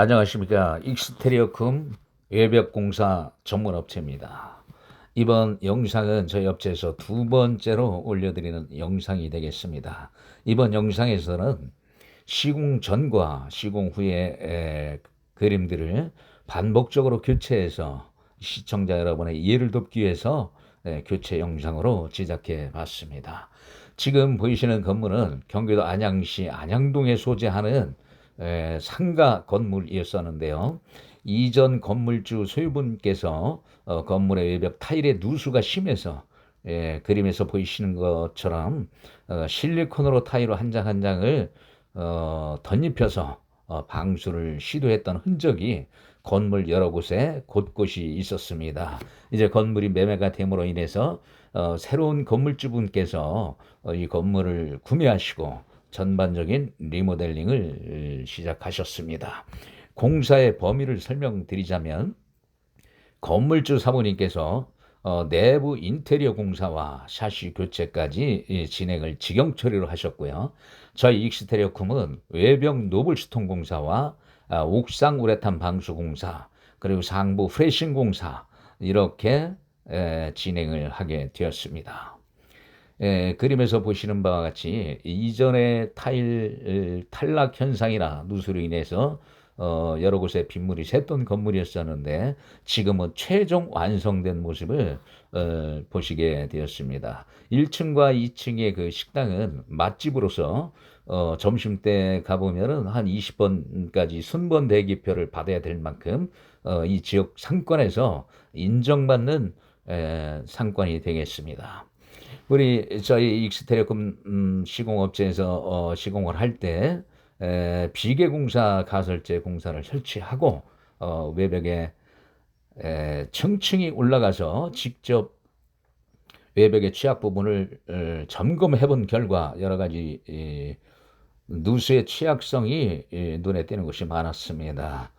안녕하십니까. 익스테리어쿰 외벽공사 전문업체입니다. 이번 영상은 저희 업체에서 두 번째로 올려드리는 영상이 되겠습니다. 이번 영상에서는 시공 전과 시공 후의 그림들을 반복적으로 교체해서 시청자 여러분의 이해를 돕기 위해서 교체 영상으로 제작해 봤습니다. 지금 보이시는 건물은 경기도 안양시 안양동에 소재하는 상가 건물이었었는데요. 이전 건물주 소유분께서 건물의 외벽 타일의 누수가 심해서 그림에서 보이시는 것처럼 실리콘으로 타일 한 장 한 장을 덧입혀서 방수를 시도했던 흔적이 건물 여러 곳에 곳곳이 있었습니다. 이제 건물이 매매가 됨으로 인해서 새로운 건물주분께서 이 건물을 구매하시고 전반적인 리모델링을 시작하셨습니다. 공사의 범위를 설명드리자면 건물주 사모님께서 내부 인테리어 공사와 샤시 교체까지 진행을 직영 처리로 하셨고요. 저희 익스테리어쿰은 외벽 노블스톤 공사와 옥상 우레탄 방수 공사, 그리고 상부 프레싱 공사 이렇게 진행을 하게 되었습니다. 그림에서 보시는 바와 같이 이전의 타일 탈락 현상이나 누수로 인해서 여러 곳에 빗물이 샜던 건물이었었는데 지금은 최종 완성된 모습을 보시게 되었습니다. 1층과 2층의 그 식당은 맛집으로서 점심때 가보면은 한 20번까지 순번 대기표를 받아야 될 만큼 이 지역 상권에서 인정받는 상권이 되겠습니다. 우리 저희 익스테리어쿰 시공업체에서 시공을 할 때 비계공사 가설재 공사를 설치하고 외벽에 층층이 올라가서 직접 외벽의 취약 부분을 점검해 본 결과 여러 가지 누수의 취약성이 눈에 띄는 것이 많았습니다.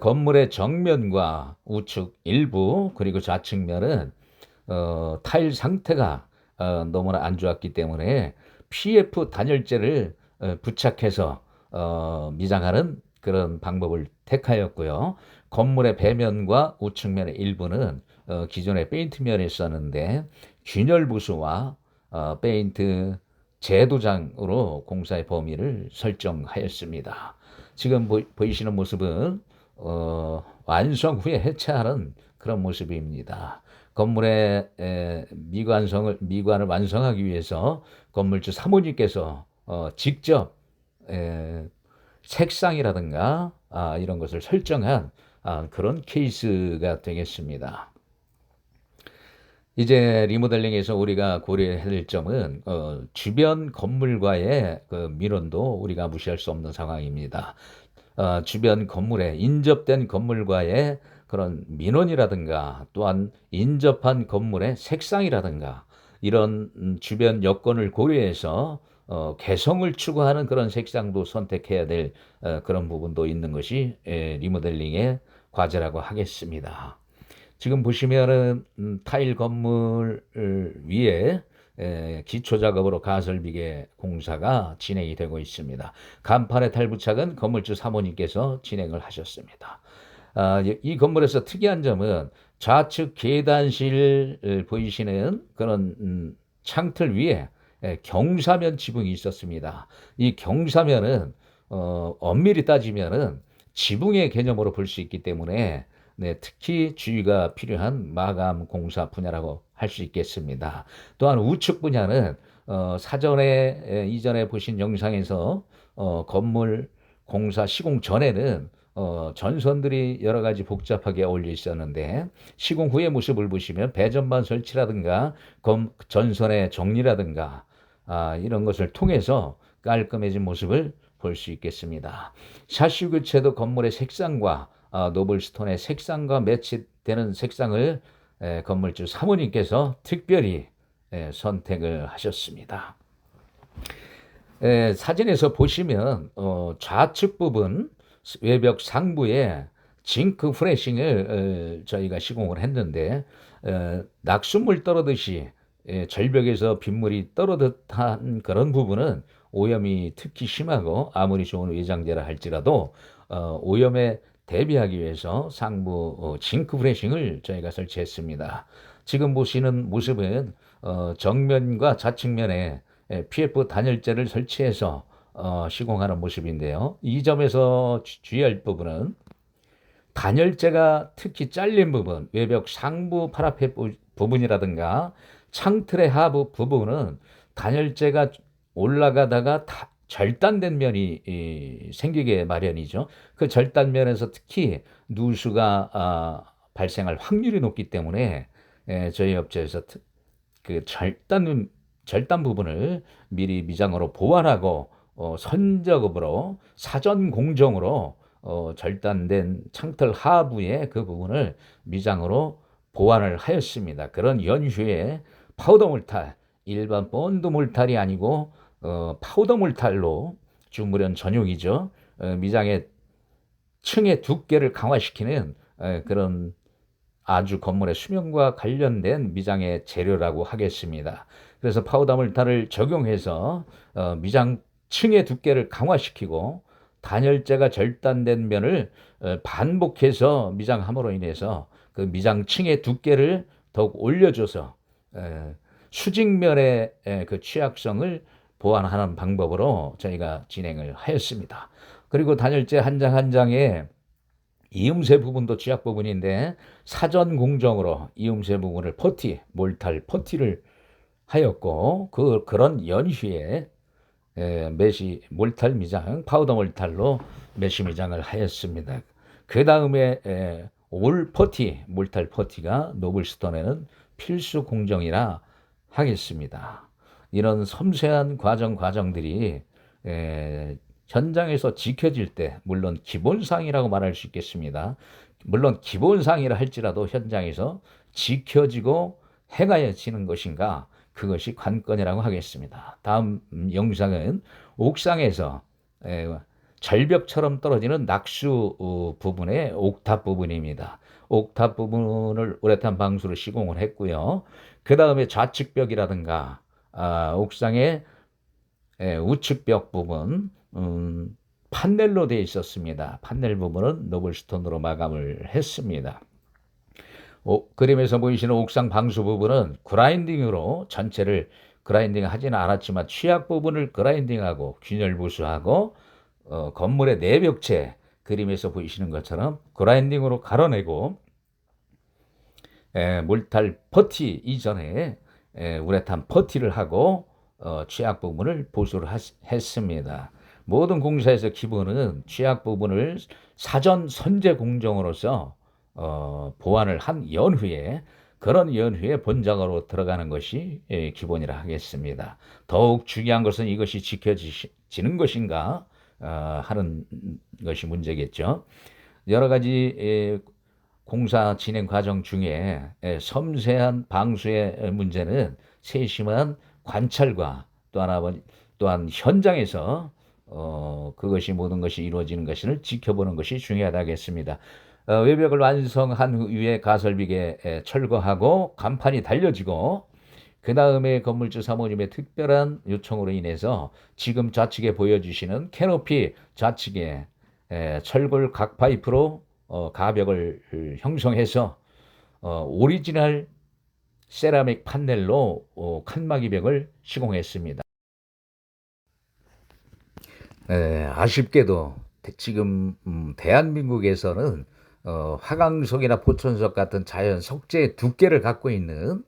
건물의 정면과 우측 일부 그리고 좌측면은 타일 상태가 너무나 안 좋았기 때문에 PF 단열재를 부착해서 미장하는 그런 방법을 택하였고요. 건물의 배면과 우측면의 일부는 기존의 페인트면이 있었는데 균열 부수와 페인트 재도장으로 공사의 범위를 설정하였습니다. 지금 보이시는 모습은 완성 후에 해체하는 그런 모습입니다. 건물의 미관을 완성하기 위해서 건물주 사모님께서 직접 색상이라든가 이런 것을 설정한 그런 케이스가 되겠습니다. 이제 리모델링에서 우리가 고려해야 될 점은 주변 건물과의 그 민원도 우리가 무시할 수 없는 상황입니다. 주변 건물에 인접된 건물과의 그런 민원이라든가 또한 인접한 건물의 색상이라든가 이런 주변 여건을 고려해서 개성을 추구하는 그런 색상도 선택해야 될 그런 부분도 있는 것이 리모델링의 과제라고 하겠습니다. 지금 보시면은 타일 건물 위에 기초 작업으로 가설비계 공사가 진행이 되고 있습니다. 간판의 탈부착은 건물주 사모님께서 진행을 하셨습니다. 이 건물에서 특이한 점은 좌측 계단실 보이시는 그런 창틀 위에 경사면 지붕이 있었습니다. 이 경사면은 엄밀히 따지면은 지붕의 개념으로 볼 수 있기 때문에 특히 주의가 필요한 마감 공사 분야라고 할 수 있겠습니다. 또한 우측 분야는 사전에 이전에 보신 영상에서 건물 공사 시공 전에는 전선들이 여러 가지 복잡하게 어울려 있었는데 시공 후의 모습을 보시면 배전반 설치라든가 전선의 정리라든가 이런 것을 통해서 깔끔해진 모습을 볼 수 있겠습니다. 샤시 교체도 건물의 색상과 노블스톤의 색상과 매치되는 색상을 건물주 사모님께서 특별히 선택을 하셨습니다. 사진에서 보시면 좌측 부분 외벽 상부에 징크 프레싱을 저희가 시공을 했는데 낙수물 떨어듯이 절벽에서 빗물이 떨어듯한 그런 부분은 오염이 특히 심하고 아무리 좋은 외장재라 할지라도 오염에 대비하기 위해서 상부 징크 브레싱을 저희가 설치했습니다. 지금 보시는 모습은 정면과 좌측면에 PF 단열재를 설치해서 시공하는 모습인데요. 이 점에서 주의할 부분은 단열재가 특히 잘린 부분, 외벽 상부 파라페 부분이라든가 창틀의 하부 부분은 단열재가 올라가다가 절단된 면이 생기게 마련이죠. 그 절단면에서 특히 누수가 발생할 확률이 높기 때문에 저희 업체에서 그 절단 부분을 미리 미장으로 보완하고 선작업으로 사전 공정으로 절단된 창틀 하부의 그 부분을 미장으로 보완을 하였습니다. 그런 연휴에 파우더 몰탈, 일반 본드 몰탈이 아니고 파우더 몰탈로 주무련 전용이죠. 미장의 층의 두께를 강화시키는 그런 아주 건물의 수명과 관련된 미장의 재료라고 하겠습니다. 그래서 파우더 몰탈을 적용해서 미장 층의 두께를 강화시키고 단열재가 절단된 면을 반복해서 미장함으로 인해서 그 미장층의 두께를 더욱 올려줘서 수직면의 그 취약성을 보완하는 방법으로 저희가 진행을 하였습니다. 그리고 단열재 한 장 한 장에 이음새 부분도 취약 부분인데 사전 공정으로 이음새 부분을 몰탈 퍼티를 하였고 그런 연휴에 메시 몰탈 미장, 파우더 몰탈로 메시 미장을 하였습니다. 그 다음에 올 퍼티, 몰탈 퍼티가 노블스톤에는 필수 공정이라 하겠습니다. 이런 섬세한 과정들이 현장에서 지켜질 때 물론 기본상이라고 말할 수 있겠습니다. 물론 기본상이라 할지라도 현장에서 지켜지고 행하여지는 것인가 그것이 관건이라고 하겠습니다. 다음 영상은 옥상에서 절벽처럼 떨어지는 낙수 부분의 옥탑 부분입니다. 옥탑 부분을 우레탄 방수로 시공을 했고요. 그 다음에 좌측벽이라든가 옥상의 우측벽 부분 판넬로 되어 있었습니다. 판넬 부분은 노블스톤으로 마감을 했습니다. 그림에서 보이시는 옥상 방수 부분은 그라인딩으로 전체를 그라인딩 하지는 않았지만 취약 부분을 그라인딩하고 균열 부수하고 건물의 내벽체 그림에서 보이시는 것처럼 그라인딩으로 갈아내고 몰탈 퍼티 이전에 우레탄 퍼티를 하고 취약 부분을 보수를 했습니다. 모든 공사에서 기본은 취약 부분을 사전 선제 공정으로서 보완을 한 연후에 그런 연후에 본작으로 들어가는 것이 기본이라 하겠습니다. 더욱 중요한 것은 이것이 지켜지는 것인가 하는 것이 문제겠죠. 여러 가지 공사 진행 과정 중에 섬세한 방수의 문제는 세심한 관찰과 또한 현장에서 그것이 모든 것이 이루어지는 것을 지켜보는 것이 중요하다겠습니다. 외벽을 완성한 후에 가설비계 철거하고 간판이 달려지고 그 다음에 건물주 사모님의 특별한 요청으로 인해서 지금 좌측에 보여주시는 캐노피 좌측에 철골 각 파이프로 가벽을 형성해서 오리지널 세라믹 판넬로 칸막이벽을 시공했습니다. 아쉽게도 지금 대한민국에서는 화강석이나 포천석 같은 자연 석재의 두께를 갖고 있는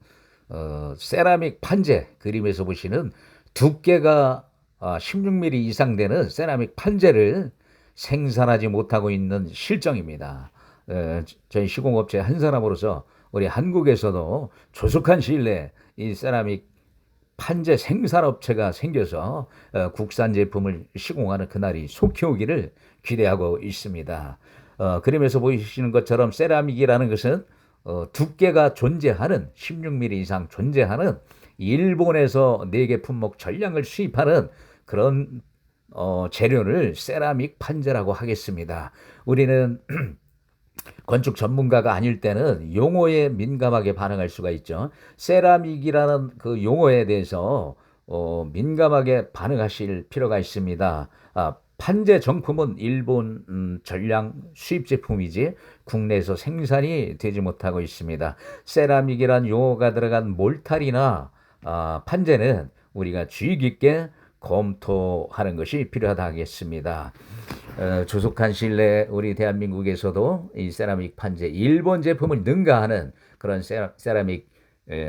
세라믹 판재 그림에서 보시는 두께가 16mm 이상 되는 세라믹 판재를 생산하지 못하고 있는 실정입니다. 저희 시공업체 한 사람으로서 우리 한국에서도 조속한 시일 내에 이 세라믹 판재 생산업체가 생겨서 국산 제품을 시공하는 그날이 속히 오기를 기대하고 있습니다. 그림에서 보이시는 것처럼 세라믹이라는 것은 두께가 존재하는 16mm 이상 존재하는 일본에서 4개 품목 전량을 수입하는 그런 재료를 세라믹 판재라고 하겠습니다. 우리는 건축 전문가가 아닐 때는 용어에 민감하게 반응할 수가 있죠. 세라믹이라는 그 용어에 대해서 민감하게 반응하실 필요가 있습니다. 판재 정품은 일본 전량 수입 제품이지 국내에서 생산이 되지 못하고 있습니다. 세라믹이란 용어가 들어간 몰탈이나 판재는 우리가 주의 깊게 검토하는 것이 필요하다 하겠습니다. 조속한 시일 내에 우리 대한민국에서도 이 세라믹 판재 일본 제품을 능가하는 그런 세라믹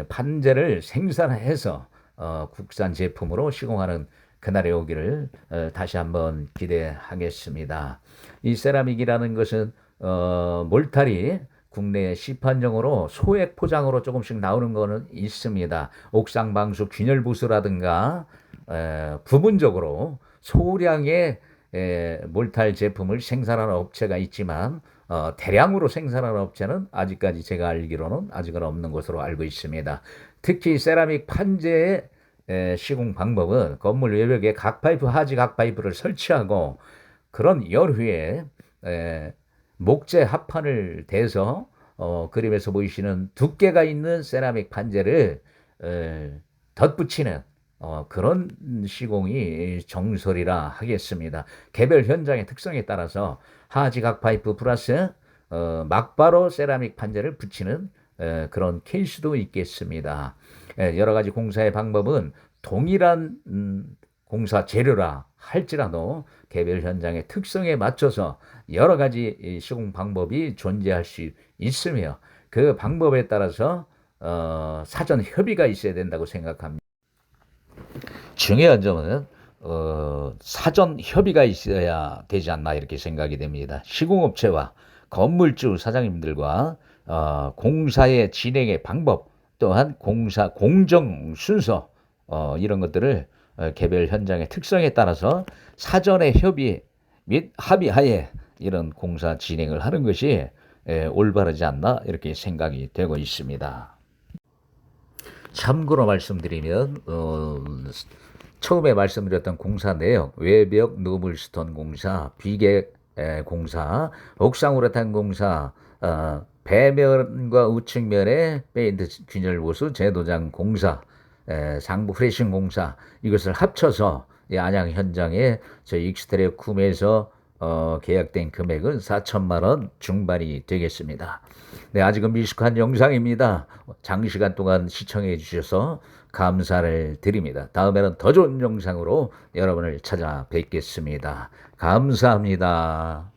판재를 생산해서 국산 제품으로 시공하는 그날이 오기를 다시 한번 기대하겠습니다. 이 세라믹이라는 것은 몰탈이 국내 시판용으로 소액 포장으로 조금씩 나오는 거는 있습니다. 옥상 방수 균열 부수라든가 부분적으로 소량의 몰탈 제품을 생산하는 업체가 있지만 대량으로 생산하는 업체는 아직까지 제가 알기로는 아직은 없는 것으로 알고 있습니다. 특히 세라믹 판재의 시공 방법은 건물 외벽에 각파이프, 하지 각파이프를 설치하고 그런 열후에 목재 합판을 대서 그림에서 보이시는 두께가 있는 세라믹 판재를 덧붙이는 그런 시공이 정설이라 하겠습니다. 개별 현장의 특성에 따라서 하지각 파이프 플러스 막바로 세라믹 판재를 붙이는 그런 케이스도 있겠습니다. 여러 가지 공사의 방법은 동일한 공사 재료라 할지라도 개별 현장의 특성에 맞춰서 여러 가지 시공 방법이 존재할 수 있으며 그 방법에 따라서 사전 협의가 있어야 된다고 생각합니다. 중요한 점은 사전 협의가 있어야 되지 않나 이렇게 생각이 됩니다. 시공업체와 건물주 사장님들과 공사의 진행의 방법 또한 공사 공정 순서 이런 것들을 개별 현장의 특성에 따라서 사전의 협의 및 합의하에 이런 공사 진행을 하는 것이 올바르지 않나 이렇게 생각이 되고 있습니다. 참고로 말씀드리면 처음에 말씀드렸던 공사 내용, 외벽 누물스톤 공사, 비계 공사, 옥상 우레탄 공사, 배면과 우측면의 페인트 균열 보수 재도장 공사, 상부 프레싱 공사 이것을 합쳐서 안양 현장에 저희 익스테리어 쿰에서 계약된 금액은 4천만 원 중반이 되겠습니다. 네, 아직은 미숙한 영상입니다. 장시간 동안 시청해 주셔서 감사를 드립니다. 다음에는 더 좋은 영상으로 여러분을 찾아뵙겠습니다. 감사합니다.